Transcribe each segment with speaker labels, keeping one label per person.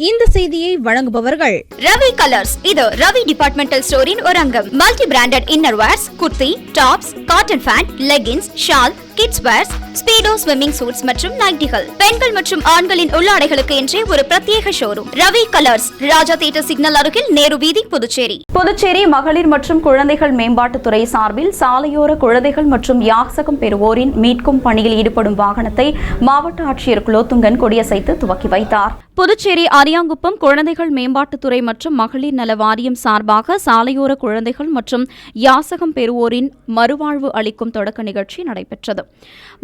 Speaker 1: இந்த செய்தியை வழங்குபவர்கள்
Speaker 2: ரவி கலர்ஸ். இது ரவி டிபார்ட்மெண்டல் ஸ்டோரின் ஒரு அங்கம். Multi branded innerwears, kurti, tops, cotton pant, leggings, shawl, kids wears, Speedo swimming suits மற்றும் நைட்டிகள், பெண்கள் மற்றும் ஆண்களின் உள்ளாடைகளுக்கு என்றே ஒரு பிரத்யேக showroom. Ravi colours, Raja theatre signal அருகில், நேரு வீதி, புதுச்சேரி.
Speaker 3: புதுச்சேரி மகளிர் மற்றும் குழந்தைகள் மேம்பாட்டுத்துறை சார்பில் சாலையோர குழந்தைகள் மற்றும் யாசகம் பெறுவோரின் மீட்கும் பணியில் ஈடுபடும் வாகனத்தை மாவட்ட ஆட்சியர் குலோத்துங்கன் கொடியசைத்து துவக்கி வைத்தார். புதுச்சேரி அரியாங்குப்பம் குழந்தைகள் மேம்பாட்டுத்துறை மற்றும் மகளிர் நல வாரியம் சார்பாக சாலையோர குழந்தைகள் மற்றும் யாசகம் பெறுவோரின் மறுவாழ்வு அளிக்கும் தொடக்க நிகழ்ச்சி நடைபெற்றது.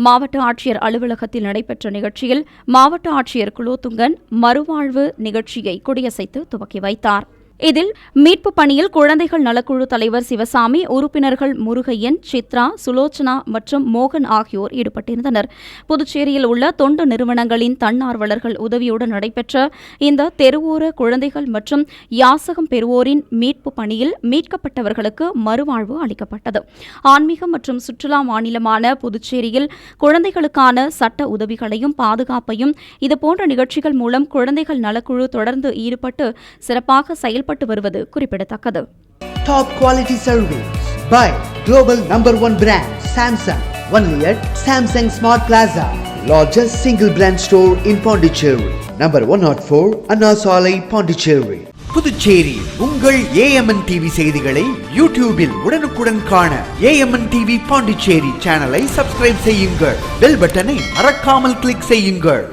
Speaker 3: மாவட்ட ஆட்சியர் அலுவலகத்தில் நடைபெற்ற நிகழ்ச்சியில் மாவட்ட ஆட்சியர் குலோத்துங்கன் மறுவாழ்வு நிகழ்ச்சியை கொடியசைத்து துவக்கி வைத்தார். இதில் மீட்பு பணியில் குழந்தைகள் நலக்குழு தலைவர் சிவசாமி, உறுப்பினர்கள் முருகையன், சித்ரா, சுலோச்சனா மற்றும் மோகன் ஆகியோர் ஈடுபட்டிருந்தனர். புதுச்சேரியில் உள்ள தொண்டு நிறுவனங்களின் தன்னார்வலர்கள் உதவியுடன் நடைபெற்ற இந்த தெருவோர குழந்தைகள் மற்றும் யாசகம் பெறுவோரின் மீட்பு பணியில் மீட்கப்பட்டவர்களுக்கு மறுவாழ்வு அளிக்கப்பட்டது. ஆன்மீகம் மற்றும் சுற்றுலா மாநிலமான புதுச்சேரியில் குழந்தைகளுக்கான சட்ட உதவிகளையும் பாதுகாப்பையும் இதுபோன்ற நிகழ்ச்சிகள் மூலம் குழந்தைகள் நலக்குழு தொடர்ந்து ஈடுபட்டு சிறப்பாக செயல்பட்டு வருவது குறிப்பிடத்தக்கது.
Speaker 4: Top quality service by global #1 brand Samsung. Only at Samsung Smart Plaza, largest single brand store in Pondicherry. Number 104 Anna Salai, Pondicherry. Puducherry உங்கள் AMN TV செய்திகளை யூடியூபில் உடனுக்குடன் காண AMN TV பாண்டிச்சேரி சேனலை சப்ஸ்கிரைப் செய்யுங்கள். பெல் பட்டனை மறக்காமல் கிளிக் செய்யுங்கள்.